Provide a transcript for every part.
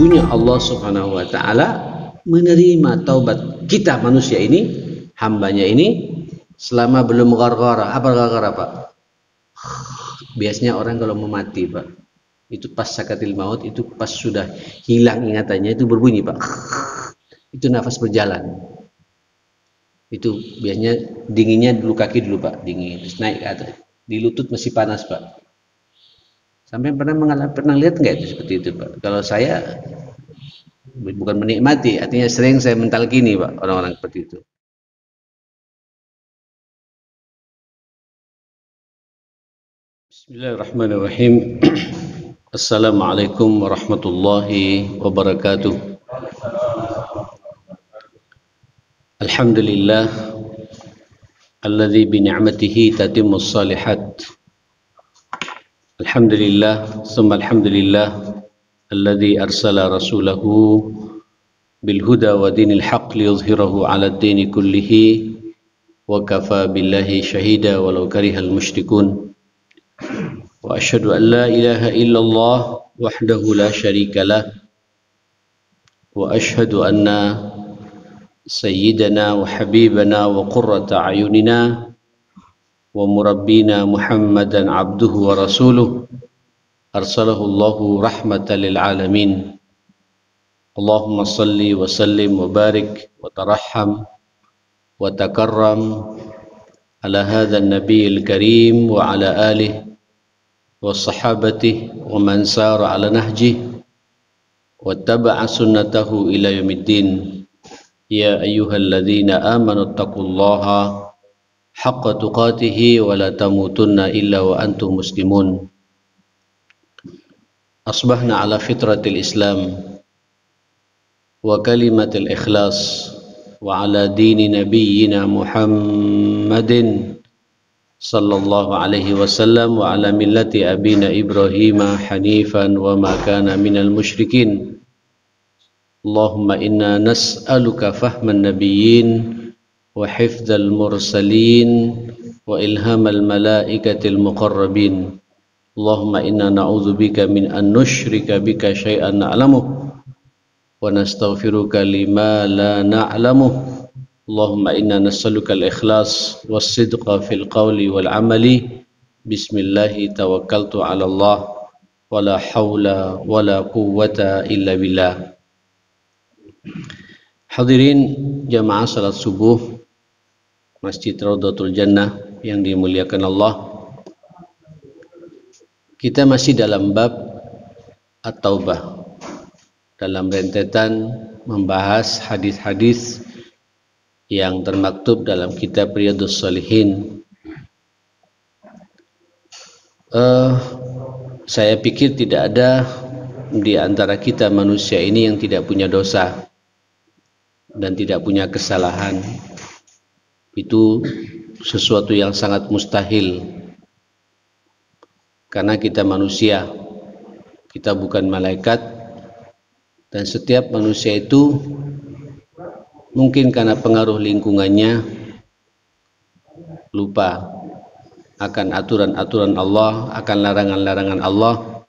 sesungguhnya Allah Subhanahu wa taala menerima taubat kita manusia ini, hambanya ini, selama belum gharghara. Apa gharghara, Pak? Biasanya orang kalau mau mati, Pak, itu pas sakatil maut, itu pas sudah hilang ingatannya, itu berbunyi, Pak. Itu nafas berjalan. Itu biasanya dinginnya dulu kaki dulu, Pak, dingin, terus naik ke atas. Di lutut masih panas, Pak. Sampai pernah lihat nggak itu seperti itu, Pak? Kalau saya bukan menikmati, artinya sering saya mentalkini, Pak, orang-orang seperti itu. Bismillahirrahmanirrahim. Assalamualaikum warahmatullahi wabarakatuh. Alhamdulillah alladzi bi ni'matihi tatimmus shalihat. Alhamdulillah summa alhamdulillah alladzi arsala rasulahu bil huda wa dinil haqq liyuzhirahu 'ala ad-dini kullihi wa kafa billahi shahida walau karihal musyrikun. Wa asyhadu an la ilaha illallah wahdahu la syarika lah wa asyhadu anna sayyidana wa habibana wa qurrata a'yunina wa murabbina Muhammadan abduhu wa rasuluh arsalahu Allahu rahmatan lil alamin. Allahumma salli wa sallim wa barik wa tarahham wa takarram ala hadha an-nabiyil karim wa ala alihi wa sahabatihi wa man sara ala nahjihi wa taba'a sunnatahu ila yaumiddin. Ya ayyuhalladzina amanu taqullaha haqqa tuqatihi wa la tamutunna illa wa antum muslimun. Asbahna ala fitratil Islam wa kalimatil ikhlas wa ala dini nabiyyina Muhammadin sallallahu alaihi wasallam wa ala millati abina Ibrahim hanifan wa ma kana minal musyrikin. Allahumma inna nas'aluka fahman nabiyyin wa hifdzal mursalin wa ilhamal malaikatil muqarrabin. Allahumma inna na'udzubika min an nusyrika bika syai'an na'lamuh wa nastaghfiruka lima la na'lamuh. Allahumma inna nas'aluka al-ikhlas was-sidqa fil qawli wal amali. Bismillahi tawakkaltu 'ala Allah wa la haula wa la quwwata illa billah. Hadirin jamaah salat subuh Masjid Raudhatul Jannah yang dimuliakan Allah. Kita masih dalam bab At-Taubah, dalam rentetan membahas hadis-hadis yang termaktub dalam kitab Riyadhus Shalihin. Saya pikir tidak ada di antara kita manusia ini yang tidak punya dosa dan tidak punya kesalahan. Itu sesuatu yang sangat mustahil, karena kita manusia, kita bukan malaikat, dan setiap manusia itu mungkin karena pengaruh lingkungannya lupa akan aturan-aturan Allah, akan larangan-larangan Allah.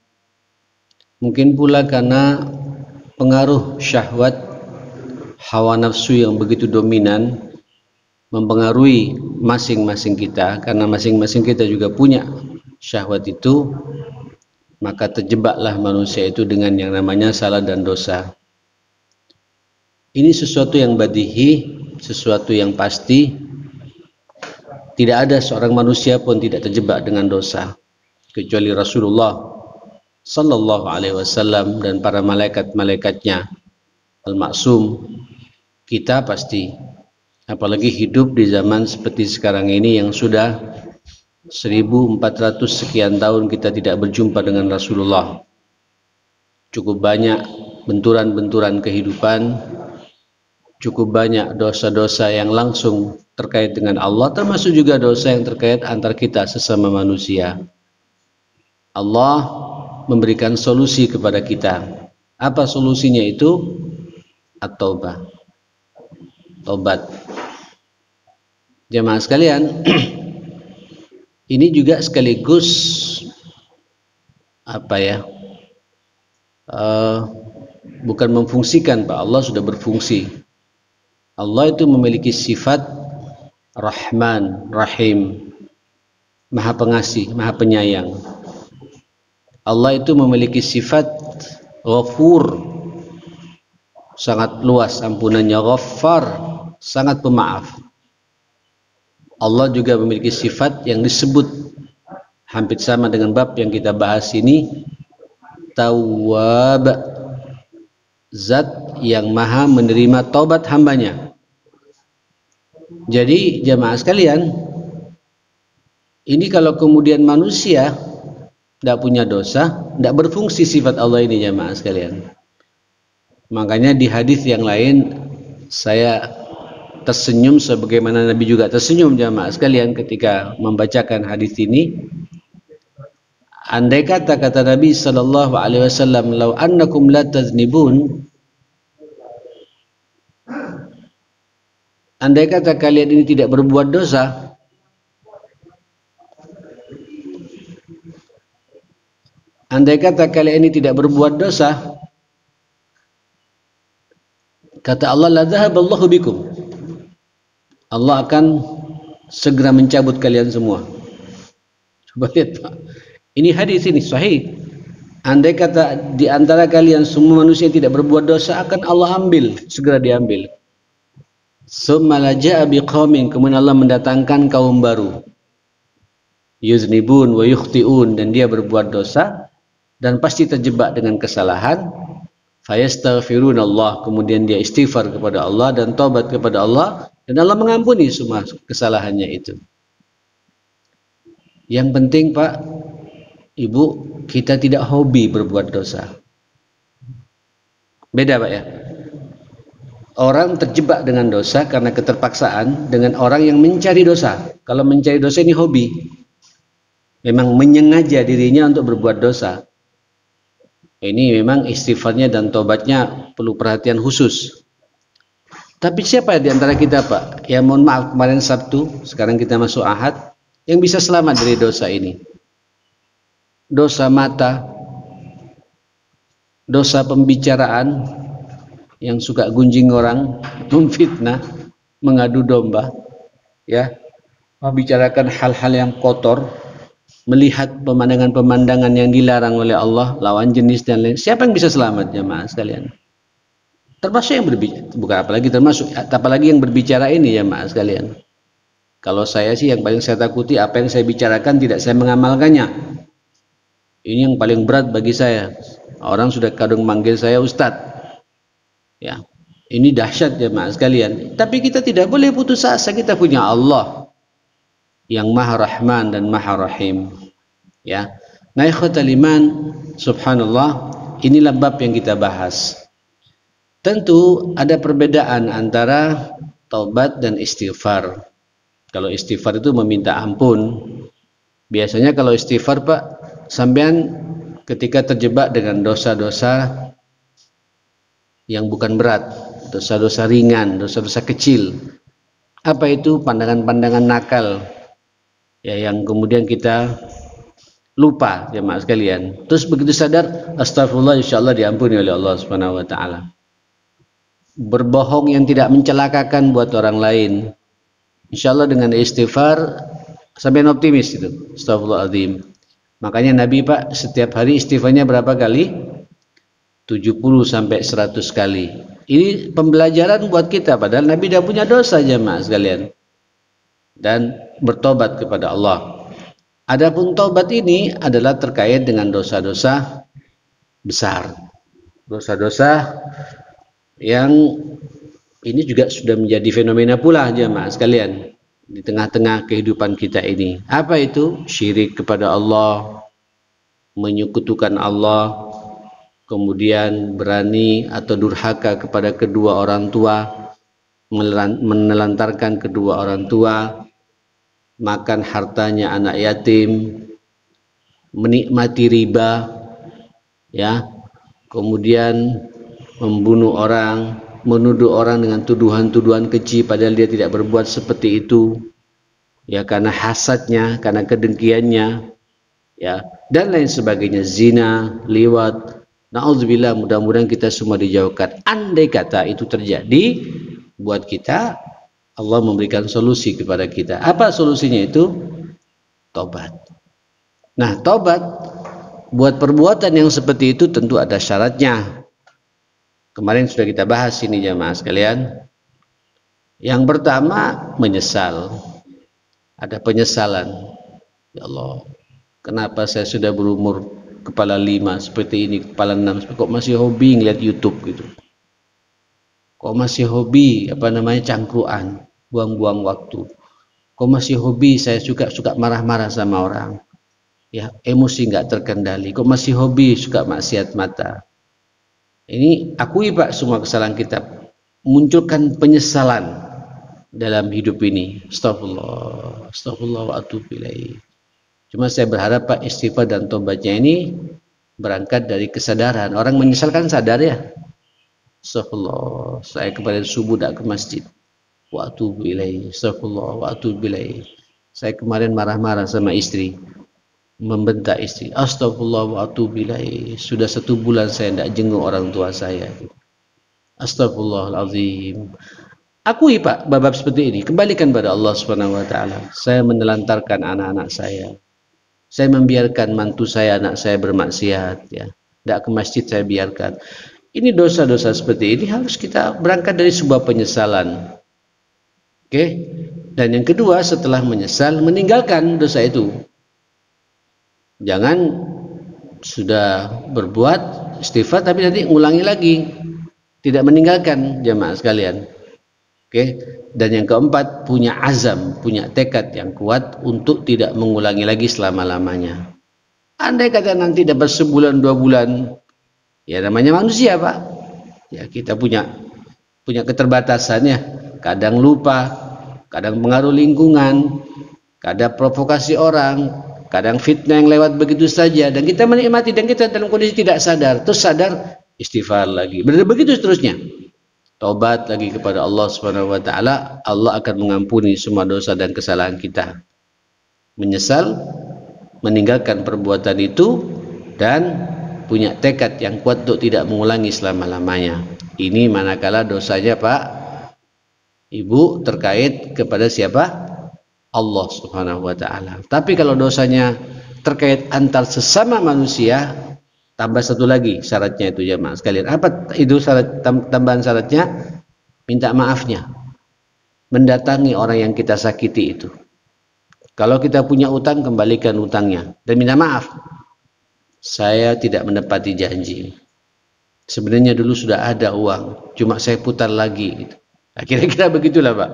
Mungkin pula karena pengaruh syahwat hawa nafsu yang begitu dominan mempengaruhi masing-masing kita, karena masing-masing kita juga punya syahwat itu, maka terjebaklah manusia itu dengan yang namanya salah dan dosa. Ini sesuatu yang badihi, sesuatu yang pasti. Tidak ada seorang manusia pun tidak terjebak dengan dosa, kecuali Rasulullah sallallahu alaihi wasallam dan para malaikat-malaikatnya al-maksum. Kita pasti, apalagi hidup di zaman seperti sekarang ini yang sudah 1400 sekian tahun kita tidak berjumpa dengan Rasulullah. Cukup banyak benturan-benturan kehidupan, cukup banyak dosa-dosa yang langsung terkait dengan Allah, termasuk juga dosa yang terkait antar kita sesama manusia. Allah memberikan solusi kepada kita. Apa solusinya itu? At-Taubah, tobat. Jemaah sekalian, ini juga sekaligus bukan memfungsikan Pak, Allah sudah berfungsi. Allah itu memiliki sifat Rahman, Rahim, Maha Pengasih, Maha Penyayang. Allah itu memiliki sifat Ghafur, sangat luas ampunannya, Ghaffar, sangat pemaaf. Allah juga memiliki sifat yang disebut hampir sama dengan bab yang kita bahas ini, Tawwab, zat yang maha menerima taubat hambanya. Jadi jamaah sekalian, ini kalau kemudian manusia tidak punya dosa, tidak berfungsi sifat Allah ini jamaah sekalian. Makanya di hadis yang lain saya tersenyum sebagaimana Nabi juga tersenyum jamaah sekalian ketika membacakan hadis ini. Andai kata Nabi sallallahu alaihi wasallam, "Lau annakum la taznibun," andai kata kalian ini tidak berbuat dosa, andai kata kalian ini tidak berbuat dosa, kata Allah, la dhahaballahu bikum, Allah akan segera mencabut kalian semua. Coba lihat Pak, ini hadis ini sahih. Andai kata di antara kalian semua manusia yang tidak berbuat dosa, akan Allah ambil, segera diambil. Summa la ja'a biqaumin, kemudian Allah mendatangkan kaum baru, yuznibun wa yukhti'un, dan dia berbuat dosa dan pasti terjebak dengan kesalahan. Fayastaghfirunallah, kemudian dia istighfar kepada Allah dan taubat kepada Allah, dan Allah mengampuni semua kesalahannya itu. Yang penting Pak, Ibu, kita tidak hobi berbuat dosa. Beda Pak ya. Orang terjebak dengan dosa karena keterpaksaan dengan orang yang mencari dosa. Kalau mencari dosa ini hobi, memang menyengaja dirinya untuk berbuat dosa. Ini memang istighfarnya dan tobatnya perlu perhatian khusus. Tapi siapa di antara kita Pak, ya mohon maaf kemarin Sabtu, sekarang kita masuk Ahad, yang bisa selamat dari dosa ini? Dosa mata, dosa pembicaraan, yang suka gunjing orang, memfitnah, mengadu domba, ya, membicarakan hal-hal yang kotor, melihat pemandangan-pemandangan yang dilarang oleh Allah, lawan jenis dan lain. Siapa yang bisa selamat jemaah sekalian? Termasuk yang berbicara, bukan apalagi yang berbicara ini jemaah sekalian. Kalau saya sih yang paling saya takuti apa yang saya bicarakan tidak saya mengamalkannya. Ini yang paling berat bagi saya. Orang sudah kadang manggil saya Ustadz. Ya, ini dahsyat jemaah sekalian. Tapi kita tidak boleh putus asa, kita punya Allah yang Maha Rahman dan Maha Rahim. Ya. Nah, ikhwatal iman, subhanallah, inilah bab yang kita bahas. Tentu ada perbedaan antara taubat dan istighfar. Kalau istighfar itu meminta ampun. Biasanya kalau istighfar Pak, sampean ketika terjebak dengan dosa-dosa yang bukan berat, dosa-dosa ringan, dosa-dosa kecil. Apa itu? Pandangan-pandangan nakal, ya, yang kemudian kita lupa jemaah sekalian. Terus begitu sadar, astagfirullah, insyaallah diampuni oleh Allah Subhanahu wa taala. Berbohong yang tidak mencelakakan buat orang lain, insyaallah dengan istighfar sampai optimis itu. Astagfirullahaladzim. Makanya Nabi Pak setiap hari istighfarnya berapa kali? 70 sampai 100 kali. Ini pembelajaran buat kita, padahal Nabi dah punya dosa jemaah sekalian, dan bertobat kepada Allah. Adapun taubat ini adalah terkait dengan dosa-dosa besar, dosa-dosa yang ini juga sudah menjadi fenomena pula jemaah sekalian di tengah-tengah kehidupan kita ini. Apa itu? Syirik kepada Allah, menyekutukan Allah, kemudian berani atau durhaka kepada kedua orang tua, menelantarkan kedua orang tua, makan hartanya anak yatim, menikmati riba, ya, kemudian membunuh orang, menuduh orang dengan tuduhan-tuduhan keji padahal dia tidak berbuat seperti itu, ya, karena hasadnya, karena kedengkiannya, ya, dan lain sebagainya, zina, liwat, Na'udzubillah, mudah-mudahan kita semua dijauhkan. Andai kata itu terjadi buat kita, Allah memberikan solusi kepada kita. Apa solusinya itu? Tobat. Nah, tobat buat perbuatan yang seperti itu tentu ada syaratnya. Kemarin sudah kita bahas ini jamaah sekalian. Yang pertama, menyesal. Ada penyesalan. Ya Allah, kenapa saya sudah berumur kepala 5 seperti ini, kepala 6, kok masih hobi ngeliat YouTube gitu. Kok masih hobi cangkruan, buang-buang waktu. Kok masih hobi saya suka marah-marah sama orang. Ya, emosi nggak terkendali. Kok masih hobi suka maksiat mata. Ini akui Pak semua kesalahan kita. Munculkan penyesalan dalam hidup ini. Astagfirullah wa atubu ilaih. Cuma saya berharap Pak, istighfar dan tobatnya ini berangkat dari kesadaran. Orang menyesalkan sadar ya. Astagfirullah, saya kemarin subuh tidak ke masjid. Wa atubu ilaih. Astagfirullah wa atubu ilaih. Saya kemarin marah-marah sama istri, membentak istri. Astagfirullah wa atubu ilaih. Sudah 1 bulan saya tidak jenguk orang tua saya. Astagfirullahaladzim. Akui Pak bab seperti ini, kembalikan pada Allah Subhanahu wa taala. Saya menelantarkan anak-anak saya. Saya membiarkan mantu saya, anak saya bermaksiat, ya. Tidak ke masjid saya biarkan. Ini dosa-dosa seperti ini harus kita berangkat dari sebuah penyesalan. Oke? Dan yang kedua, setelah menyesal, meninggalkan dosa itu. Jangan sudah berbuat istighfar tapi nanti ngulangi lagi. Tidak meninggalkan jamaah sekalian. Oke? Dan yang keempat, punya azam, punya tekad yang kuat untuk tidak mengulangi lagi selama-lamanya. Andai kata nanti dapat sebulan 2 bulan, ya namanya manusia Pak. Ya kita punya keterbatasannya. Kadang lupa, kadang pengaruh lingkungan, kadang provokasi orang, kadang fitnah yang lewat begitu saja, dan kita menikmati dan kita dalam kondisi tidak sadar. Terus sadar, istighfar lagi. Begitu seterusnya. Taubat lagi kepada Allah Subhanahu wa taala, Allah akan mengampuni semua dosa dan kesalahan kita. Menyesal, meninggalkan perbuatan itu, dan punya tekad yang kuat untuk tidak mengulangi selama-lamanya. Ini manakala dosanya Pak Ibu terkait kepada siapa? Allah Subhanahu wa taala. Tapi kalau dosanya terkait antar sesama manusia, tambah satu lagi syaratnya itu jemaah sekalian. Apa itu syarat, tambahan syaratnya? Minta maafnya. Mendatangi orang yang kita sakiti itu. Kalau kita punya utang, kembalikan utangnya dan minta maaf. Saya tidak menepati janji. Sebenarnya dulu sudah ada uang, cuma saya putar lagi gitu. Nah, kira-kira begitulah Pak.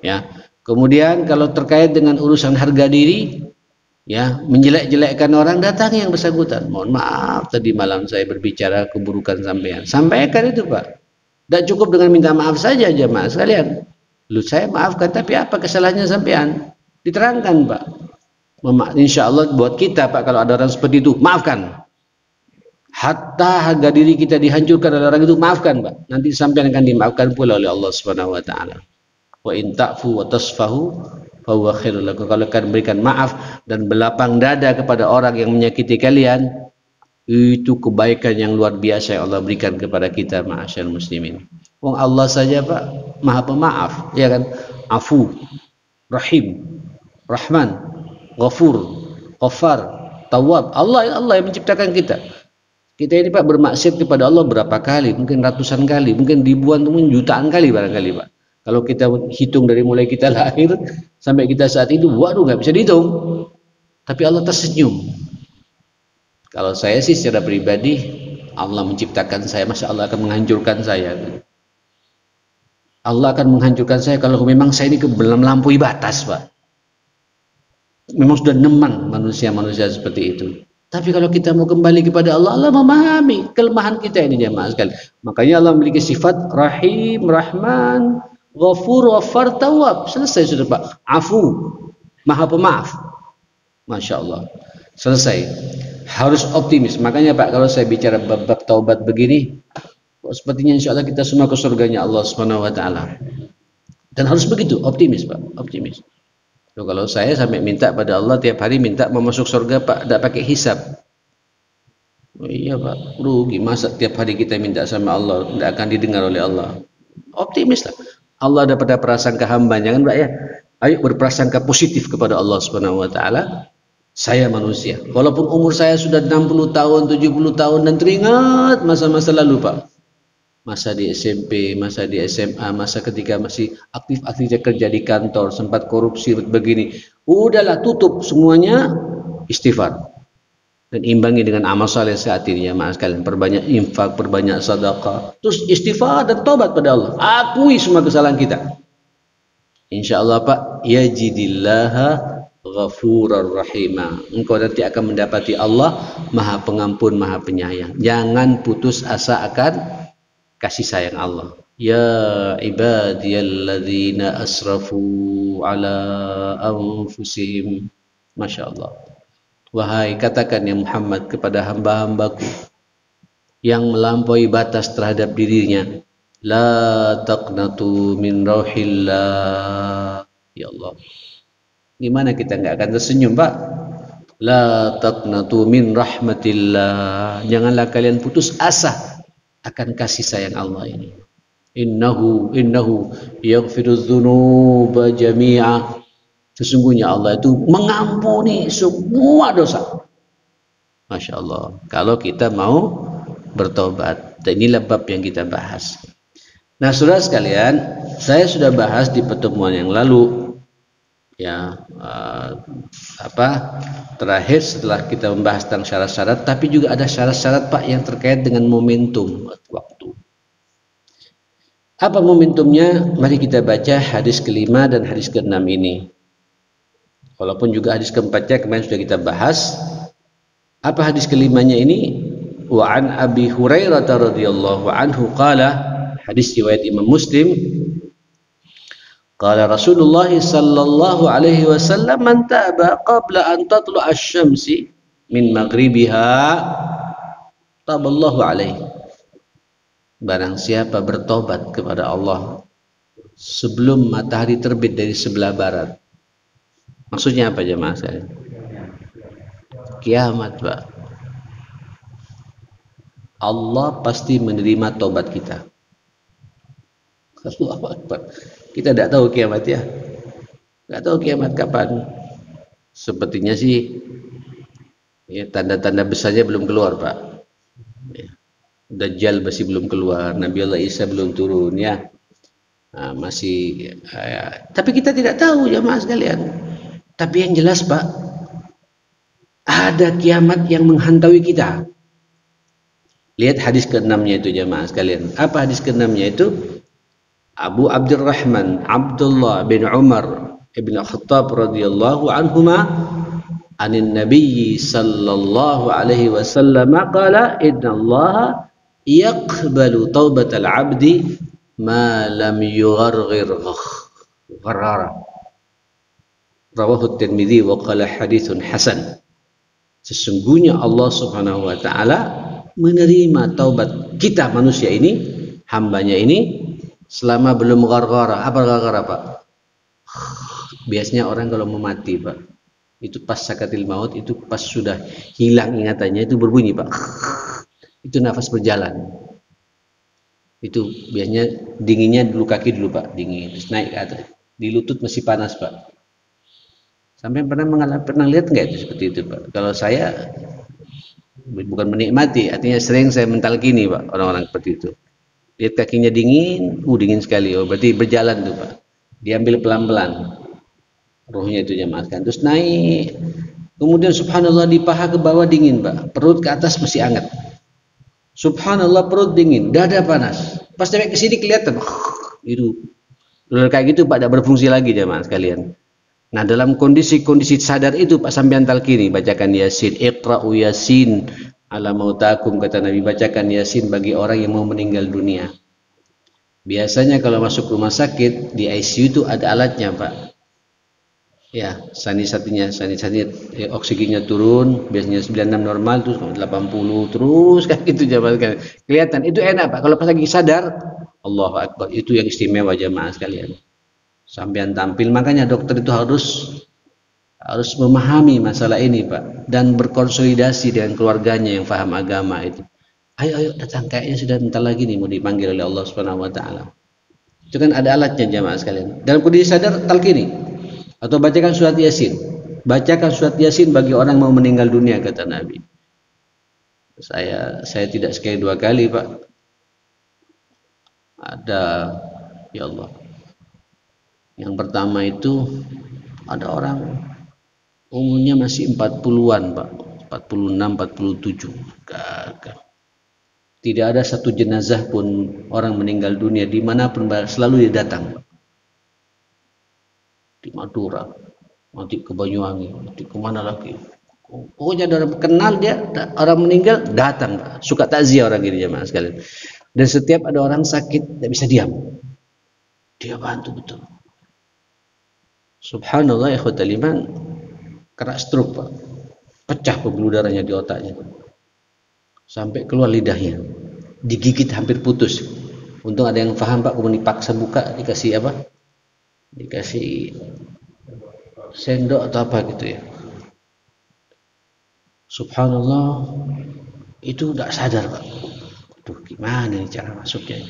Ya. Kemudian kalau terkait dengan urusan harga diri, ya, menjelek-jelekkan orang, datangi yang bersangkutan. Mohon maaf tadi malam saya berbicara keburukan sampean. Sampaikan itu Pak. Tidak cukup dengan minta maaf saja jemaah sekalian. Lu saya maafkan, tapi apa kesalahannya sampean? Diterangkan Pak. Insya Allah buat kita Pak, kalau ada orang seperti itu, maafkan. Hatta harga diri kita dihancurkan oleh orang itu, maafkan Pak. Nanti sampean akan dimaafkan pula oleh Allah Subhanahu wa taala. Wa in ta'fu wa tasfahu fahuwa khairul lakum. Kalau kalian memberikan maaf dan berlapang dada kepada orang yang menyakiti kalian, itu kebaikan yang luar biasa yang Allah berikan kepada kita, ma'asyar muslimin. Wong Allah saja Pak Maha Pemaaf, ya kan? Afu, Rahim, Rahman, Ghafur, Ghaffar, Tawwab. Allah yang menciptakan kita. Kita ini Pak bermaksiat kepada Allah berapa kali? Mungkin ratusan kali, mungkin ribuan, mungkin jutaan kali barangkali Pak. Kalau kita hitung dari mulai kita lahir sampai kita saat itu, waduh nggak bisa dihitung. Tapi Allah tersenyum. Kalau saya sih secara pribadi, Allah menciptakan saya, Masya Allah akan menghancurkan saya. Allah akan menghancurkan saya kalau memang saya ini melampaui batas Pak. Memang sudah nemang manusia-manusia seperti itu. Tapi kalau kita mau kembali kepada Allah, Allah memahami kelemahan kita ini jemaah sekalian. Makanya Allah memiliki sifat Rahim, Rahman, Ghafur, Ghaffar, Tawwab. Selesai sudah Pak. Afu, Maha Pemaaf. Masya Allah. Selesai. Harus optimis. Makanya Pak, kalau saya bicara bab taubat begini, sepertinya insya Allah kita semua ke surganya Allah Subhanahu wa taala. Dan harus begitu, optimis Pak, optimis. Loh, kalau saya sampai minta pada Allah tiap hari minta mau masuk surga Pak, tidak pakai hisab. Oh, iya Pak, rugi. Masa tiap hari kita minta sama Allah tidak akan didengar oleh Allah? Optimis lah. Allah ada pada prasangka hambanya kan Pak ya. Ayo berprasangka positif kepada Allah Subhanahu wa taala. Saya manusia. Walaupun umur saya sudah 60 tahun, 70 tahun dan teringat masa-masa lalu Pak. Masa di SMP, masa di SMA, masa ketika masih aktif-aktifnya kerja di kantor, sempat korupsi begini. Udahlah tutup semuanya, istighfar. Dan imbangi dengan amal saleh saat ini ya maaf sekalian, perbanyak infak, perbanyak sedekah, terus istighfar dan tobat pada Allah. Akui semua kesalahan kita. Insyaallah Pak, yajidillaha ghafurar rahimah. Engkau nanti akan mendapati Allah Maha Pengampun, Maha Penyayang. Jangan putus asa akan kasih sayang Allah. Ya ibadiyalladzina asrafu ala anfusihim. Masya Allah. Wahai katakan ya Muhammad kepada hamba-hambaku yang melampaui batas terhadap dirinya, la taqnatu min rauhillah. Ya Allah, gimana kita nggak akan tersenyum Pak? La taqnatu min rahmatillah. Janganlah kalian putus asa akan kasih sayang Allah ini. Innahu yaghfiru dzunuba jami'a. Sesungguhnya Allah itu mengampuni semua dosa. Masya Allah. Kalau kita mau bertobat. Dan inilah bab yang kita bahas. Nah saudara sekalian, saya sudah bahas di pertemuan yang lalu. Ya, terakhir setelah kita membahas tentang syarat-syarat, tapi juga ada syarat-syarat Pak yang terkait dengan momentum waktu. Apa momentumnya? Mari kita baca hadis kelima dan hadis keenam ini. Walaupun juga hadis keempatnya kemarin sudah kita bahas. Apa hadis kelimanya ini? Wa an Abi Hurairah radhiyallahu anhu qala, hadis riwayat Imam Muslim, qala Rasulullah sallallahu alaihi wasallam, man taba qabla an tatlu'a asy-syamsi min maghribiha taballahu alaihi. Barang siapa bertobat kepada Allah sebelum matahari terbit dari sebelah barat. Maksudnya apa jemaah sekalian? Kiamat Pak. Allah pasti menerima tobat kita. Allahu Akbar. Kita tidak tahu kiamat ya. Tidak tahu kiamat kapan. Sepertinya sih ya, tanda-tanda besarnya belum keluar Pak. Ya. Dajjal masih belum keluar. Nabi Allah Isa belum turun ya. Nah, masih tapi kita tidak tahu jemaah sekalian. Tapi yang jelas Pak, ada kiamat yang menghantui kita. Lihat hadis ke-6-nya itu jemaah sekalian. Apa hadis ke-6-nya itu? Abu Abdurrahman Abdullah bin Umar ibn Khattab radhiyallahu anhuma anin Nabi sallallahu alaihi wasallam qala innallaha yaqbalu taubatal abdi ma lam yugharghir gharara. Rawahu Tirmidzi wa qala haditsun hasan. Sesungguhnya Allah Subhanahu wa taala menerima taubat kita manusia ini, hambanya ini, selama belum gharghara. Apa gharghara Pak? Biasanya orang kalau mau mati Pak, itu pas sakatil maut, itu pas sudah hilang ingatannya itu berbunyi Pak. Itu nafas berjalan. Itu biasanya dinginnya dulu kaki dulu Pak, dingin, terus naik ke atas. Di lutut masih panas Pak. Sampai pernah lihat nggak itu seperti itu Pak? Kalau saya bukan menikmati, artinya sering saya mentalkini Pak orang-orang seperti itu. Lihat kakinya dingin, dingin sekali. Oh berarti berjalan tuh Pak. Diambil pelan-pelan. Rohnya itu jemaah kan. Terus naik. Kemudian subhanallah di paha ke bawah dingin Pak. Perut ke atas masih hangat. Subhanallah perut dingin, dada panas. Pas sampai ke sini kelihatan itu. Udah kayak gitu Pak, tidak berfungsi lagi jemaah sekalian. Nah dalam kondisi-kondisi sadar itu Pak sampean talqini, bacakan Yasin, Iqra'u Yasin ala mautakum, kata Nabi, bacakan Yasin bagi orang yang mau meninggal dunia. Biasanya kalau masuk rumah sakit di ICU itu ada alatnya Pak. Ya, saninya oksigennya turun, biasanya 96 normal terus 80 terus kayak gitu jemaah sekalian. Kelihatan itu enak Pak. Kalau pas lagi sadar, Allahu Akbar, itu yang istimewa jemaah sekalian. Sampean tampil, makanya dokter itu harus harus memahami masalah ini Pak, dan berkonsolidasi dengan keluarganya yang paham agama itu. Ayo datang, kayaknya sudah bentar lagi nih mau dipanggil oleh Allah Subhanahu wa taala. Itu kan ada alatnya jamaah sekalian. Dalam kondisi sadar talqini atau bacakan surat Yasin. Bacakan surat Yasin bagi orang yang mau meninggal dunia, kata Nabi. Saya tidak sekali dua kali Pak. Ada, ya Allah. Yang pertama itu ada orang umurnya masih 40-an Pak, 46, 47. Gagal. Tidak ada satu jenazah pun orang meninggal dunia dimanapun selalu dia datang. Di Madura, nanti ke Banyuwangi, nanti kemana lagi. Pokoknya ada orang kenal dia, orang meninggal datang. Suka takziah orang ini jemaah sekalian. Dan setiap ada orang sakit tidak bisa diam, dia bantu betul. Subhanallah, ikhwatal iman, kena stroke Pak, pecah pembuluh darahnya di otaknya, sampai keluar lidahnya, digigit hampir putus. Untung ada yang paham Pak, kemudian dipaksa buka, dikasih apa? Dikasih sendok atau apa gitu ya. Subhanallah, itu tidak sadar Pak. Aduh, gimana nih cara masuknya?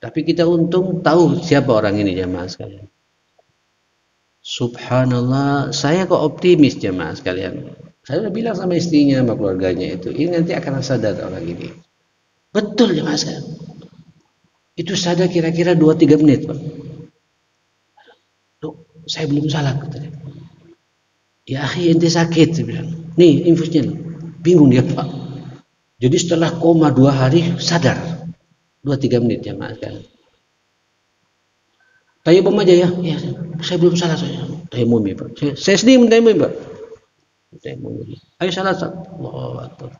Tapi kita untung tahu siapa orang ini jemaah sekalian. Subhanallah, saya kok optimis jemaah sekalian. Saya udah bilang sama istrinya, sama keluarganya itu, ini nanti akan sadar orang ini. Betul jemaah sekalian. Itu sadar kira-kira 2-3 menit Pak. Loh, saya belum salah katanya. Ya akhi, ente sakit, saya bilang. Nih infusnya. Bingung dia Pak. Jadi setelah koma 2 hari sadar. 2-3 menit jemaah sekalian. Tayammum aja ya. Ya, saya belum salah saya. Tayammum ya Pak. Saya sendiri mentayammum Pak. Tayammum. Ayo salat. Allahu Akbar.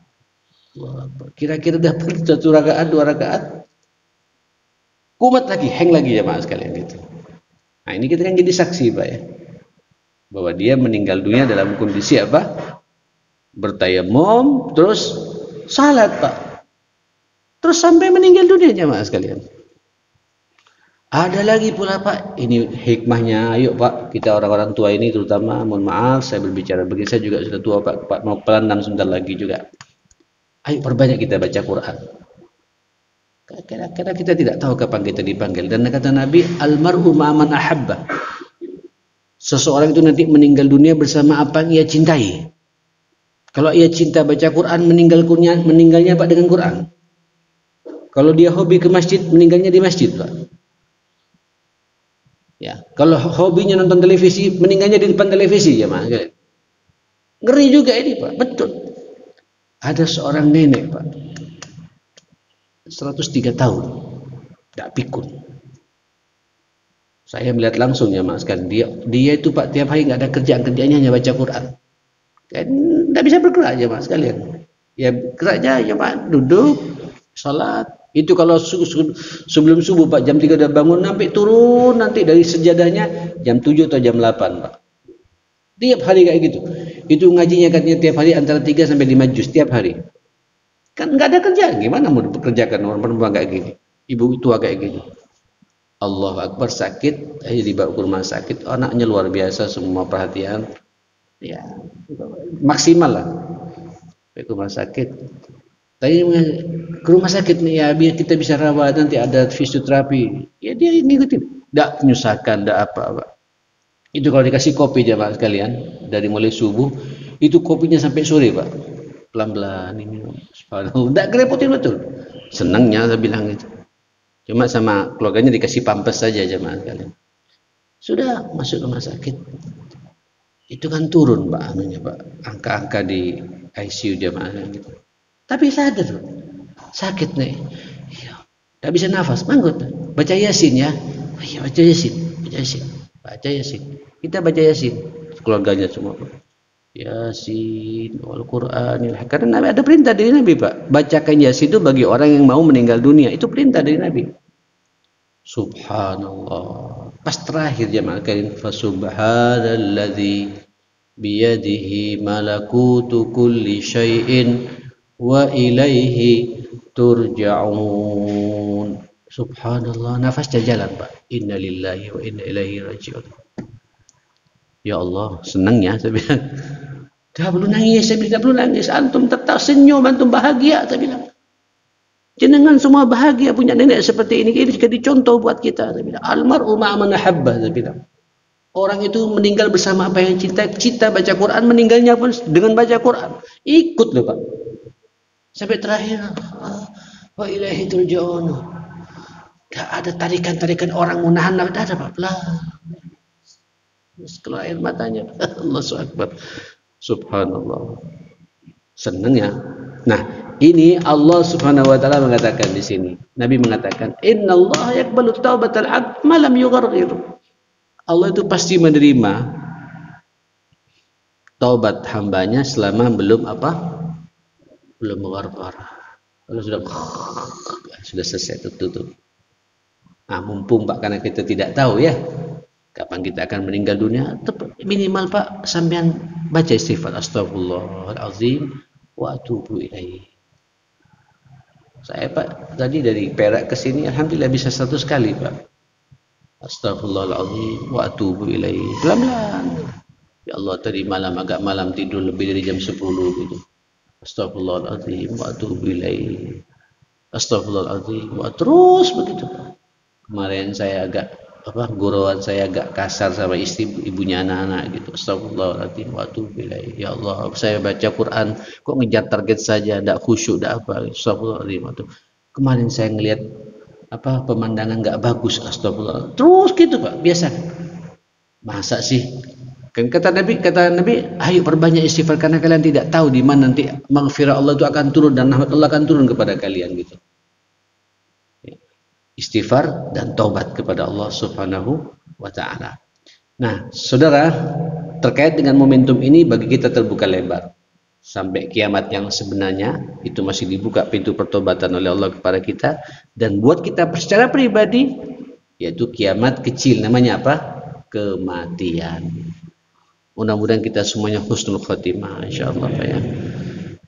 Allahu Akbar. Kira-kira dapat 1 rakaat, 2 rakaat. Kumat lagi, hang lagi ya Mas sekalian gitu. Nah, ini kita kan jadi saksi Pak ya. Bahwa dia meninggal dunia dalam kondisi apa? Bertayammum terus salat Pak. Terus sampai meninggal dunia jemaah sekalian. Ada lagi pula Pak, ini hikmahnya. Ayo Pak, kita orang-orang tua ini terutama, mohon maaf saya berbicara begini, saya juga sudah tua Pak mau pelan sebentar lagi juga. Ayo perbanyak kita baca Quran. Karena kita tidak tahu kapan kita dipanggil. Dan kata Nabi, almar'u ma'aman ahabba. Seseorang itu nanti meninggal dunia bersama apa yang ia cintai. Kalau ia cinta baca Quran, meninggalnya Pak dengan Quran. Kalau dia hobi ke masjid, meninggalnya di masjid Pak. Ya, kalau hobinya nonton televisi, meninggalnya di depan televisi ya Mas. Ngeri juga ini Pak, betul. Ada seorang nenek Pak, 103 tahun, tidak pikun. Saya melihat langsung ya Mas kan, dia itu Pak tiap hari nggak ada kerjaannya hanya baca Quran. Kan tidak bisa bergerak aja Mas kalian. Ya geraknya ya Pak, duduk, salat. Itu kalau sebelum subuh Pak, jam 3 udah bangun, sampai turun nanti dari sejadahnya jam 7 atau jam 8 Pak. Tiap hari kayak gitu. Itu ngajinya katanya tiap hari antara 3 sampai 5 juz tiap hari. Kan nggak ada kerjaan, gimana mau dipekerjakan orang perempuan kayak gini, ibu tua kayak gini. Allahu Akbar, sakit, ayo dibawa ke rumah sakit, anaknya luar biasa, semua perhatian, ya maksimal lah. Ke rumah sakit, tadi ke rumah sakit nih ya, biar kita bisa rawat, nanti ada fisioterapi. Ya dia ngikutin, tidak menyusahkan, tidak apa-apa. Itu kalau dikasih kopi jemaah sekalian, dari mulai subuh, itu kopinya sampai sore Pak. Pelan-pelan ini, tidak kerepotin betul. Senangnya saya bilang itu. Cuma sama keluarganya dikasih pampers saja jemaah sekalian. Sudah masuk rumah sakit. Itu kan turun Pak, anunya Pak, angka-angka di ICU jemaah gitu. Tapi sadar, sakit nih, tidak bisa nafas, manggut, baca Yasin ya, baca Yasin, baca Yasin. Kita baca Yasin, keluarganya semua. Yasin, Al-Quran. Karena ada perintah dari Nabi Pak, bacakan Yasin itu bagi orang yang mau meninggal dunia. Itu perintah dari Nabi. Subhanallah. Pas terakhir jemaah kalian, fasubhanalladzi biyadihi malakutu kulli syai'in wa ilaihi turja'un. Subhanallah, nafasnya jalan Pak. Innalillahi wa inna ilaihi raji'un. Ya Allah, senang ya, saya bilang. Dah perlu nangis, saya bilang, dah perlu nangis. Antum tetap senyum, antum bahagia, saya bilang. Jenengan semua bahagia punya nenek seperti ini jadi contoh buat kita. Saya bilang, almar'u ma'aman ahabba, saya bilang. Orang itu meninggal bersama apa yang cinta. Kita baca Quran, meninggalnya pun dengan baca Quran. Ikut loh Pak. Sampai terakhir, wa ilaihi turja'un. Gak ada tarikan-tarikan orang menahan, tidak ada Pak. Keluar air matanya. Allahu Akbar. Subhanallah. Senang ya. Nah, ini Allah Subhanahu wa taala mengatakan di sini. Nabi mengatakan, "Innallaha yaqbalu taubatal 'abd ma lam yugharghir." Allah itu pasti menerima taubat hambanya selama belum apa? Belum mengharghar. Kalau sudah selesai tutup. Nah, mumpung Pak karena kita tidak tahu ya kapan kita akan meninggal dunia, minimal Pak sampean baca istighfar astagfirullahalazim wa atubu ilaihi. Saya Pak tadi dari Perak ke sini alhamdulillah bisa 100 kali Pak. Astagfirullahalazim wa atubu ilaihi. Pelan-pelan. Ya Allah tadi malam agak malam tidur lebih dari jam 10 gitu. Astagfirullahalazim wa atubu ilaihi. Astagfirullahalazim wa terus begitu Pak. Kemarin saya agak guruan saya agak kasar sama istri ibunya anak-anak gitu. Astagfirullahaladzim wa atubu ilaihi. Ya Allah, saya baca Quran kok ngejar target saja, tidak khusyuk, tidak apa. Astagfirullahaladzim. Kemarin saya ngelihat pemandangan nggak bagus. Astagfirullah. Terus gitu Pak, biasa. Masa sih? Kan kata Nabi, ayo perbanyak istighfar karena kalian tidak tahu di mana nanti maghfirah Allah itu akan turun dan rahmat Allah akan turun kepada kalian gitu. Istighfar dan taubat kepada Allah Subhanahu wa taala. Nah, Saudara, terkait dengan momentum ini bagi kita terbuka lebar. Sampai kiamat yang sebenarnya itu masih dibuka pintu pertobatan oleh Allah kepada kita, dan buat kita secara pribadi yaitu kiamat kecil namanya apa? Kematian. Mudah-mudahan kita semuanya husnul khotimah insyaallah Pak ya.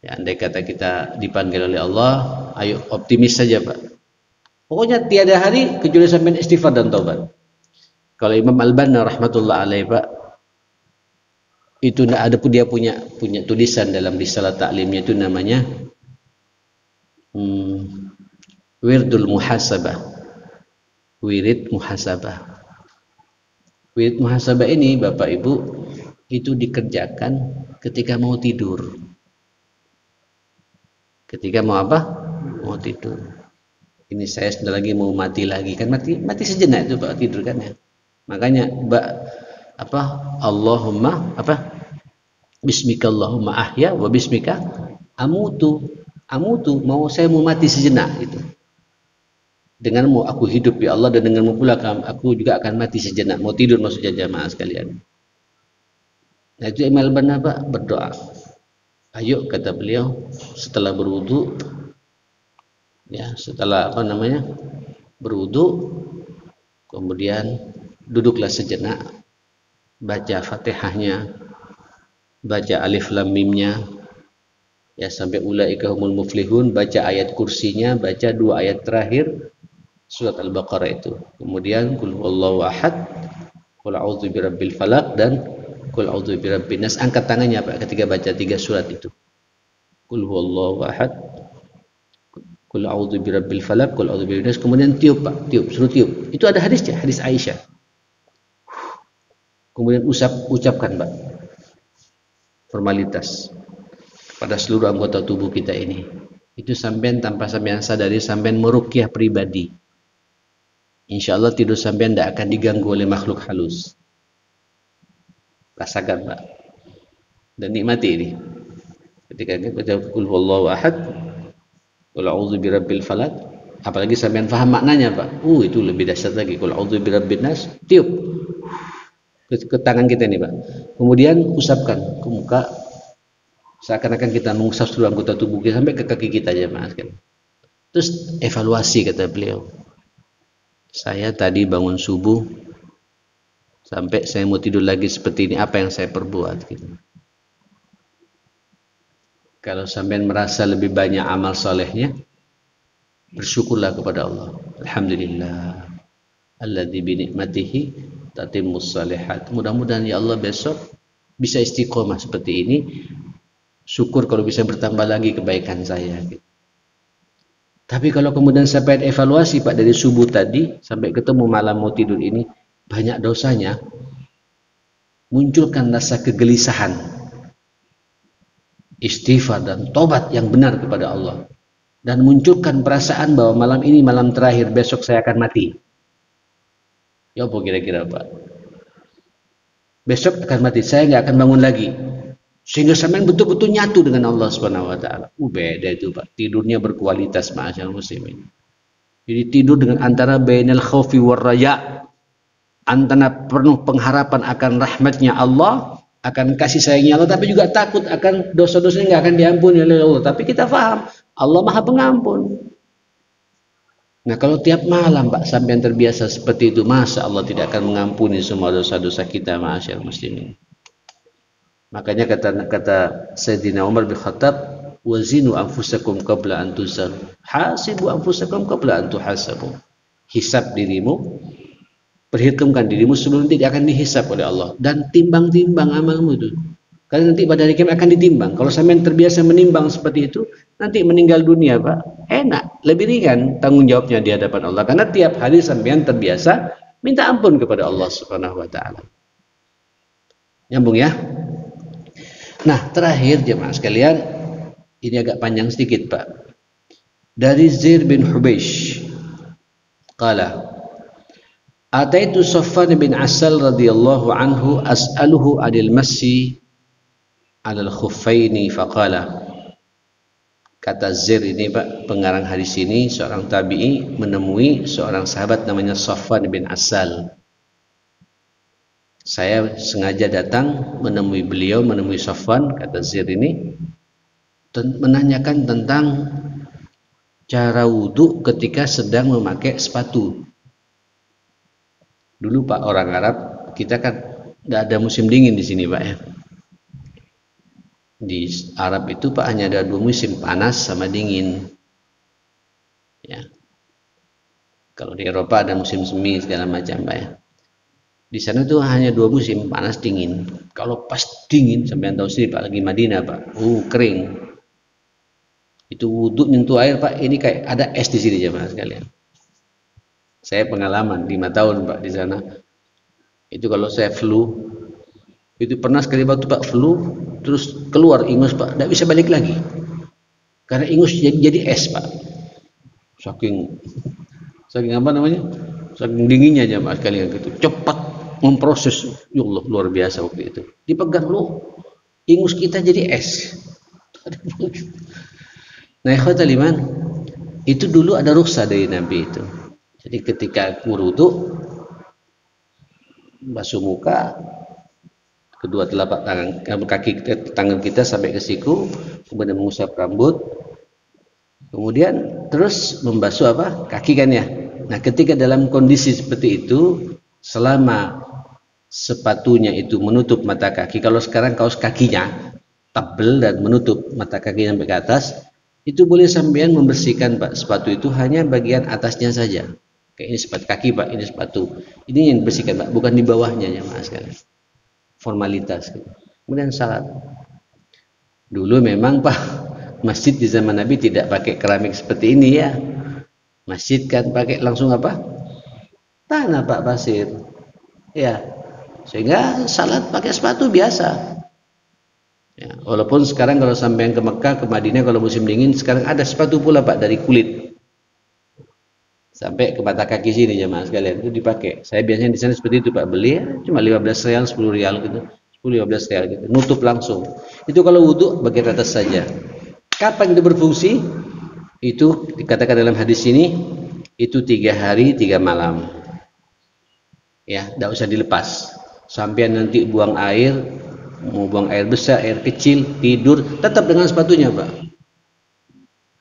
Ya, andai kata kita dipanggil oleh Allah, ayo optimis saja Pak. Pokoknya tiada hari kecuali sampai istighfar dan taubat. Kalau Imam Al-Banna rahmatullah alaih Pak, itu ada pun dia punya tulisan dalam risalah taklimnya itu namanya Wirdul Muhasabah. Wirid Muhasabah. Wirid Muhasabah ini Bapak Ibu itu dikerjakan ketika mau tidur. Ketika mau apa? Mau tidur. Ini saya sudah lagi mau mati lagi kan mati sejenak itu Pak tidur kan ya. Makanya Allahumma bismika Allahumma ahya wa bismika amutu mau saya mau mati sejenak itu. Denganmu aku hidup ya Allah dan denganmu pula aku juga akan mati sejenak. Mau tidur maksudnya jamaah sekalian. Nah itu Imam Al-Banna Pak berdoa. Ayo kata beliau setelah berwudu ya, setelah berwudu kemudian duduklah sejenak, baca Fatihahnya, baca alif lam mimnya ya sampai ulaika humul muflihun, baca ayat kursinya, baca 2 ayat terakhir surat Al-Baqarah itu. Kemudian qul huwallahu ahad, qul a'udzu birabbil falaq dan qul a'udzu birabbin nas. Angkat tangannya Pak ketika baca 3 surat itu. Qul huwallahu ahad, qul a'udzu birabbil falaq, qul a'udzu birabbin nas. Kemudian tiup Pak, suruh tiup. Itu ada hadisnya, hadis Aisyah. Kemudian ucapkan Pak. Formalitas pada seluruh anggota tubuh kita ini. Itu sampean tanpa sampean sadari sampean meruqyah pribadi. Insyaallah tidur sampean tidak akan diganggu oleh makhluk halus. Rasakan Pak. Dan nikmati ini. Ketika kita baca qul huwallahu ahad, qul a'udzu birabbil falaq, apalagi sampean paham maknanya Pak. Itu lebih dahsyat lagi. Qul a'udzu birabbin nas, tiup ke tangan kita ini Pak. Kemudian usapkan ke muka seakan-akan kita mengusap seluruh anggota tubuh kita sampai ke kaki kita aja Mas kan. Terus evaluasi kata beliau. Saya tadi bangun subuh sampai saya mau tidur lagi seperti ini, apa yang saya perbuat gitu. Kalau sampean merasa lebih banyak amal solehnya, bersyukurlah kepada Allah. Alhamdulillah alladzi bi ni'matihi tatimmus shalihat. Mudah-mudahan ya Allah besok bisa istiqomah seperti ini. Syukur kalau bisa bertambah lagi kebaikan saya. Tapi kalau kemudian sampai evaluasi Pak dari subuh tadi sampai ketemu malam mau tidur ini banyak dosanya, munculkan rasa kegelisahan, istighfar dan tobat yang benar kepada Allah, dan munculkan perasaan bahwa malam ini malam terakhir, besok saya akan mati. Ya apa kira-kira Pak? Besok akan mati, saya nggak akan bangun lagi. Sehingga sampean betul-betul nyatu dengan Allah Subhanahu wa taala. Beda itu Pak. Tidurnya berkualitas ma'asyarul muslimin. Jadi tidur dengan antara bainal khaufi war raja, antara penuh pengharapan akan rahmatnya Allah, akan kasih sayangnya Allah, tapi juga takut akan dosa-dosanya nggak akan diampuni oleh Allah. Tapi kita paham Allah Maha Pengampun. Nah, kalau tiap malam Pak sampean terbiasa seperti itu, masa Allah tidak akan mengampuni semua dosa-dosa kita ma'asyarul muslimin. Makanya kata Sayyidina Umar bin Khattab, wazinu anfusakum qabla an tuzan, hasibu anfusakum qabla an tuhasabu. Hisab dirimu, perhitungkan dirimu sebelum nanti akan dihisab oleh Allah, dan timbang-timbang amalmu itu. Karena nanti pada hari kiamat akan ditimbang. Kalau sampean terbiasa menimbang seperti itu, nanti meninggal dunia Pak, enak, lebih ringan tanggung jawabnya di hadapan Allah. Karena tiap hari sampean terbiasa minta ampun kepada Allah Subhanahu wa taala. Nyambung ya? Nah, terakhir jemaah sekalian, ini agak panjang sedikit Pak. Dari Zair bin Hubeish, qala ataitu Safwan bin Asal radhiyallahu anhu as'aluhu 'anil massi 'alal khuffaini faqala. Kata Zair ini Pak, pengarang hadis ini, seorang tabi'i menemui seorang sahabat namanya Safwan bin Asal. Saya sengaja datang menemui beliau, menemui Safwan, kata Zair ini, menanyakan tentang cara wudhu ketika sedang memakai sepatu. Dulu Pak, orang Arab kita kan nggak ada musim dingin di sini Pak ya. Di Arab itu Pak hanya ada dua musim, panas sama dingin. Ya. Kalau di Eropa ada musim semi segala macam Pak ya. Di sana tuh hanya dua musim, panas dingin. Kalau pas dingin, sampai tahu sendiri Pak, lagi Madinah Pak, kering. Itu wudhu nyentuh air Pak, ini kayak ada es di sini jemaah sekalian. Saya pengalaman 5 tahun Pak di sana. Itu kalau saya flu, itu pernah sekali waktu Pak flu, terus keluar ingus Pak, tidak bisa balik lagi. Karena ingus jadi es Pak. Saking apa namanya? Saking dinginnya jemaah sekalian gitu. Cepat memproses, ya Allah luar biasa waktu itu. Dipegang loh, ingus kita jadi es. Nah, ikhwatal iman, itu dulu ada rukhsah dari Nabi itu. Jadi ketika wudu, basuh muka, kedua telapak tangan kita sampai ke siku, kemudian mengusap rambut, kemudian terus membasuh apa? Kaki kan ya. Nah, ketika dalam kondisi seperti itu, selama sepatunya itu menutup mata kaki, kalau sekarang kaos kakinya tebal dan menutup mata kaki sampai ke atas, itu boleh sampean membersihkan Pak sepatu itu hanya bagian atasnya saja. Kayak ini sepatu kaki Pak, ini sepatu. Ini yang dibersihkan Pak, bukan di bawahnya ya Mas sekalian. Formalitas. Kemudian salat. Dulu memang Pak, masjid di zaman Nabi tidak pakai keramik seperti ini ya. Masjid kan pakai langsung apa? Tanah Pak, pasir. Ya. Sehingga salat pakai sepatu biasa. Ya, walaupun sekarang kalau sampai ke Mekah, ke Madinah kalau musim dingin, sekarang ada sepatu pula Pak dari kulit. Sampai ke mata kaki sini jemaah sekalian itu dipakai. Saya biasanya di sana seperti itu Pak, beli ya, cuma 15 rial, 10 rial gitu. 10-15 rial gitu. Nutup langsung. Itu kalau wudhu bagian atas saja. Kapan itu berfungsi? Itu dikatakan dalam hadis ini, itu 3 hari 3 malam. Ya, tidak usah dilepas. Sampai nanti buang air, mau buang air besar, air kecil, tidur, tetap dengan sepatunya Pak.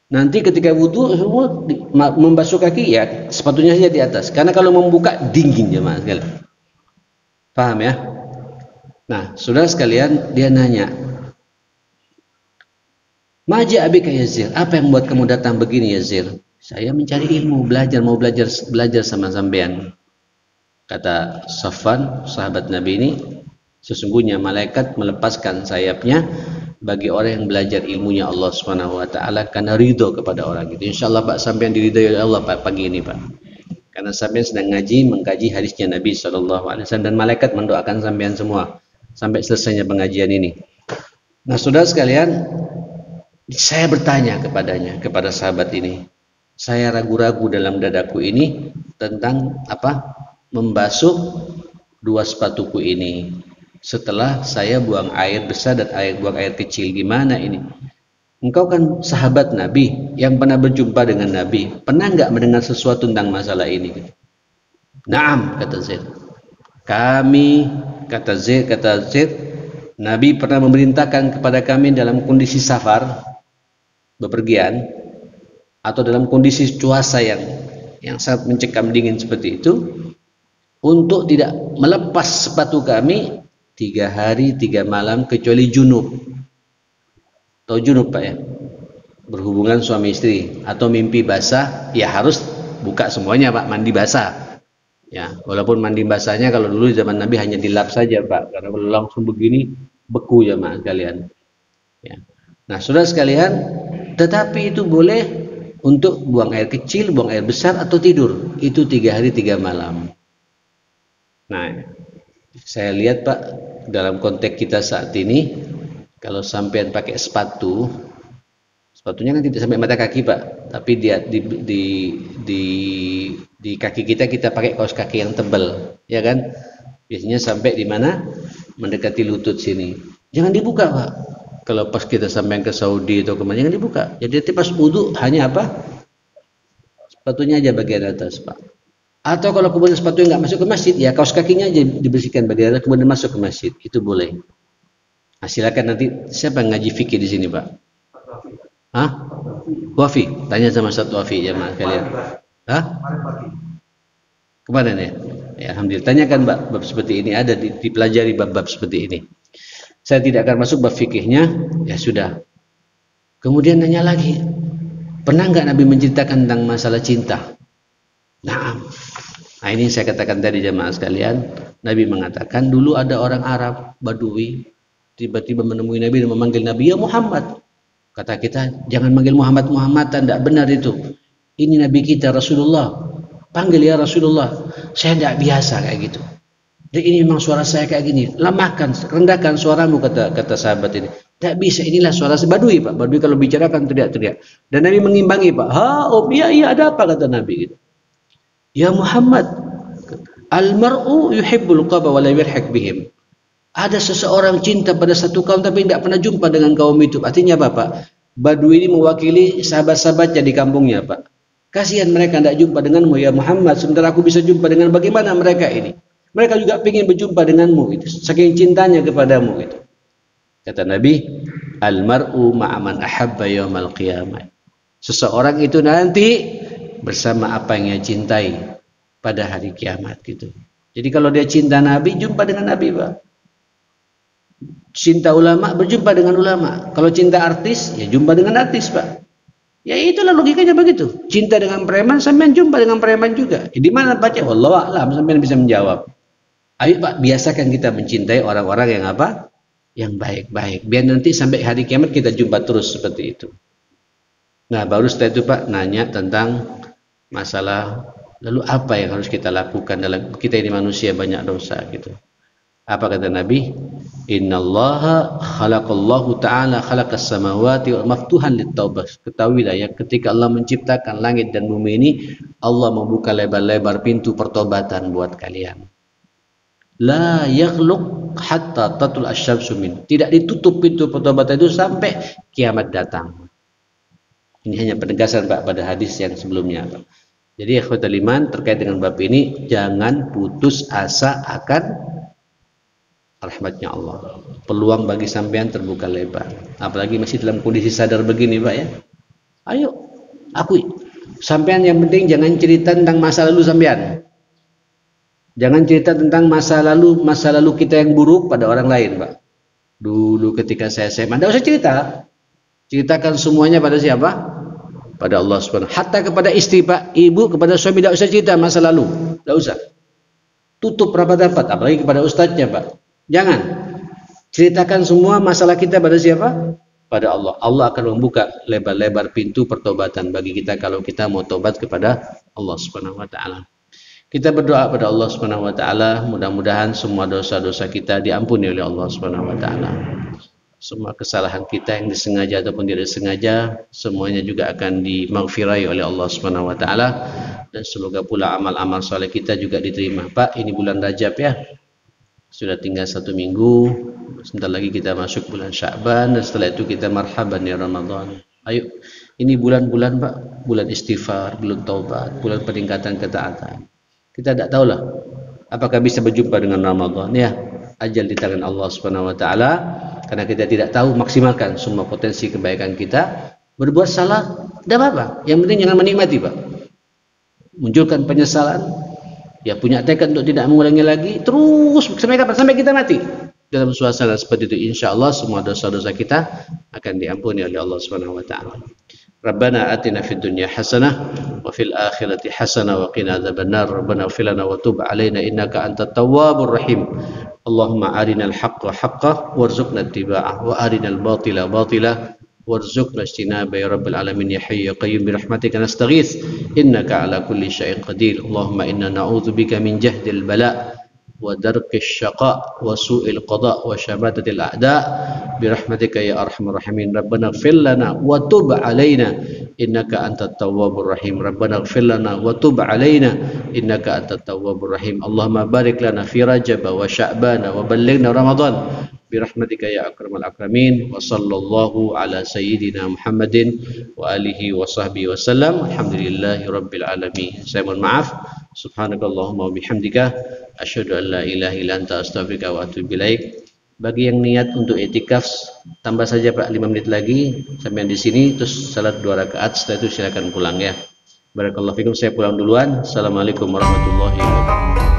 Nanti ketika wudhu semua membasuh kaki ya sepatunya saja di atas. Karena kalau membuka dingin jemaah sekalian. Paham ya? Nah, saudara sekalian, dia nanya, "Maja abika ya Zair? Apa yang membuat kamu datang begini ya Zair?" "Saya mencari ilmu, belajar, mau belajar sama sampean." Kata Safwan, sahabat Nabi ini, sesungguhnya malaikat melepaskan sayapnya bagi orang yang belajar ilmunya Allah Subhanahu wa taala karena ridho kepada orang itu. Insyaallah Pak sampean diridhoi oleh Allah Pak pagi ini Pak. Karena sampean sedang mengkaji hadisnya Nabi sallallahu alaihi wasallam dan malaikat mendoakan sampean semua sampai selesainya pengajian ini. Nah, saudara sekalian, saya bertanya kepadanya, kepada sahabat ini. Saya ragu-ragu dalam dadaku ini tentang apa? Membasuh dua sepatuku ini. Setelah saya buang air besar dan buang air kecil, gimana ini? Engkau kan sahabat Nabi yang pernah berjumpa dengan Nabi. Pernah nggak mendengar sesuatu tentang masalah ini? Naam, kata Zaid. Kata Zaid, Nabi pernah memerintahkan kepada kami dalam kondisi safar, bepergian, atau dalam kondisi cuaca yang sangat mencekam dingin seperti itu, untuk tidak melepas sepatu kami 3 hari 3 malam kecuali junub. Tahu junub Pak ya? Berhubungan suami istri atau mimpi basah, ya harus buka semuanya Pak, mandi basah. Ya, walaupun mandi basahnya kalau dulu zaman Nabi hanya dilap saja Pak, karena kalau langsung begini beku jemaah sekalian. Ya. Nah, saudara sekalian, tetapi itu boleh untuk buang air kecil, buang air besar atau tidur. Itu 3 hari 3 malam. Nah, saya lihat Pak, dalam konteks kita saat ini, kalau sampean pakai sepatu, sepatunya kan tidak sampai mata kaki Pak, tapi dia di kaki kita pakai kaos kaki yang tebal, ya kan? Biasanya sampai di mana? Mendekati lutut sini. Jangan dibuka Pak. Kalau pas kita sampai ke Saudi atau kemana, jangan dibuka. Jadi pas wudu hanya apa? Sepatunya aja bagian atas Pak. Atau kalau kemudian sepatunya nggak masuk ke masjid, ya kaos kakinya aja dibersihkan bagian atas kemudian masuk ke masjid, itu boleh. Nah, silakan nanti siapa yang ngaji fikih di sini Pak? Hah? Wafi, tanya sama satu Wafi jemaah kalian. Hah? Kemarin ya? Ya, alhamdulillah. Tanyakan Mbak, bab seperti ini ada dipelajari bab-bab seperti ini. Saya tidak akan masuk bab fikihnya, ya sudah. Kemudian nanya lagi, pernah nggak Nabi menceritakan tentang masalah cinta? Nah, ini saya katakan tadi jemaah sekalian, Nabi mengatakan dulu ada orang Arab Badui tiba-tiba menemui Nabi dan memanggil Nabi, ya Muhammad. Kata kita, jangan manggil Muhammad Muhammadan, tidak benar itu. Ini Nabi kita Rasulullah. Panggil ya Rasulullah. Saya tidak biasa kayak gitu. Dan ini memang suara saya kayak gini. Lemahkan, rendahkan suaramu, kata sahabat ini. Tidak bisa, inilah suara Badui Pak. Badui kalau bicara kan teriak-teriak. Dan Nabi mengimbangi Pak. Iya ada apa kata Nabi gitu. Ya Muhammad, al-mar'u yuhibbul qaba wa la yarhaq bihim. Ada seseorang cinta pada satu kaum tapi tidak pernah jumpa dengan kaum itu. Artinya apa Pak? Badui ini mewakili sahabat-sahabatnya di kampungnya Pak. Kasihan mereka tidak jumpa denganmu ya Muhammad, sementara aku bisa jumpa dengan bagaimana mereka ini. Mereka juga ingin berjumpa denganmu gitu. Saking cintanya kepadamu gitu. Kata Nabi, al-mar'u ma'aman ahabba yawmal qiyamah. Seseorang itu nanti bersama apa yang dia cintai pada hari kiamat gitu. Jadi kalau dia cinta Nabi, jumpa dengan Nabi Pak. Cinta ulama, berjumpa dengan ulama. Kalau cinta artis, ya jumpa dengan artis Pak. Ya itulah logikanya begitu. Cinta dengan preman, sampean jumpa dengan preman juga. Di mana baca? Wallahu a'lam, sampean bisa menjawab. Ayo Pak, biasakan kita mencintai orang-orang yang apa? Yang baik-baik. Biar nanti sampai hari kiamat kita jumpa terus seperti itu. Nah, baru setelah itu Pak nanya tentang masalah lalu apa yang harus kita lakukan dalam kita ini manusia banyak dosa gitu. Apa kata Nabi? Innallaha khalaqallahu ta'ala khalaqas samawati wal maftuhan lit-taubah. Ketahuilah ya, ketika Allah menciptakan langit dan bumi ini, Allah membuka lebar-lebar pintu pertobatan buat kalian. La yakhluq hatta tatul asyamsu min. Tidak ditutup pintu pertobatan itu sampai kiamat datang. Ini hanya penegasan Pak pada hadis yang sebelumnya Pak. Jadi ikhwatul iman, terkait dengan bab ini jangan putus asa akan rahmatnya Allah. Peluang bagi sampean terbuka lebar. Apalagi masih dalam kondisi sadar begini Pak ya. Ayo, akui. Sampean yang penting jangan cerita tentang masa lalu sampean. Jangan cerita tentang masa lalu kita yang buruk pada orang lain Pak. Dulu ketika saya SMA, tidak usah cerita. Ceritakan semuanya pada siapa? Pada Allah Subhanahu. Hatta kepada istri Pak, ibu kepada suami tidak usah cerita masa lalu. Tidak usah. tutup rapat-rapat, apalagi kepada ustadznya Pak. Jangan. Ceritakan semua masalah kita pada siapa? Pada Allah. Allah akan membuka lebar-lebar pintu pertobatan bagi kita kalau kita mau tobat kepada Allah Subhanahu wa taala. Kita berdoa pada Allah Subhanahu wa taala, mudah-mudahan semua dosa-dosa kita diampuni oleh Allah Subhanahu wa taala. Semua kesalahan kita yang disengaja ataupun tidak disengaja, semuanya juga akan dimaghfirai oleh Allah Subhanahu wa taala, dan semoga pula amal-amal saleh kita juga diterima. Pak, ini bulan Rajab ya. Sudah tinggal 1 minggu, sebentar lagi kita masuk bulan Sya'ban, dan setelah itu kita marhaban ya Ramadan. Ayo, ini bulan-bulan Pak, bulan istighfar, bulan taubat, bulan peningkatan ketaatan. Kita tidak tahulah apakah bisa berjumpa dengan Ramadan ya. Ajal di tangan Allah Subhanahu wa taala, karena kita tidak tahu, maksimalkan semua potensi kebaikan kita. Berbuat salah, tidak apa-apa. Yang penting jangan menikmati Pak. Munculkan penyesalan, ya punya tekad untuk tidak mengulangi lagi, terus sampai kapan? Sampai kita mati. Dalam suasana seperti itu, insya Allah semua dosa-dosa kita akan diampuni oleh Allah Subhanahu wa taala. Rabbana atina fid dunya hasanah wa fil akhirati hasanah wa qina adzabannar. Rabbana ighfir lana wa tub 'alaina innaka antat tawwabur rahim. Allahumma arinal haqqa haqqan warzuqna ittiba'ah wa arinal batila batila warzuqna ijtinaba ya rabbal alamin ya hayyu ya qayyum bi rahmatika nastaghits innaka ala kulli syai'in qadir. Allahumma inna na'udzubika min jahdil bala wa darkis syaqa wa su'il qada wa syamatatil a'da bi rahmatika ya arhamar rahimin. Rabbana ighfir lana wa tub 'alaina innaka antat tawwabur rahim. Rabbana ighfir lana wa tub 'alaina innaka antat tawwabur rahim. Allahumma barik lana fi Rajab wa Sya'ban wa ballighna Ramadan birahmatika ya akramal akramin. Wa sallallahu ala sayyidina Muhammadin wa alihi wa sahbihi wasallam. Alhamdulillahi rabbil alamin. Saya mohon maaf. Subhanakallahumma wa bihamdika asyhadu an la ilaha illa anta astaghfiruka wa atubu ilaik. Bagi yang niat untuk i'tikaf, tambah saja Pak 5 menit lagi sampai di sini, terus salat 2 rakaat, setelah itu silakan pulang ya. Barakallahu fikum, saya pulang duluan. Assalamualaikum warahmatullahi wabarakatuh.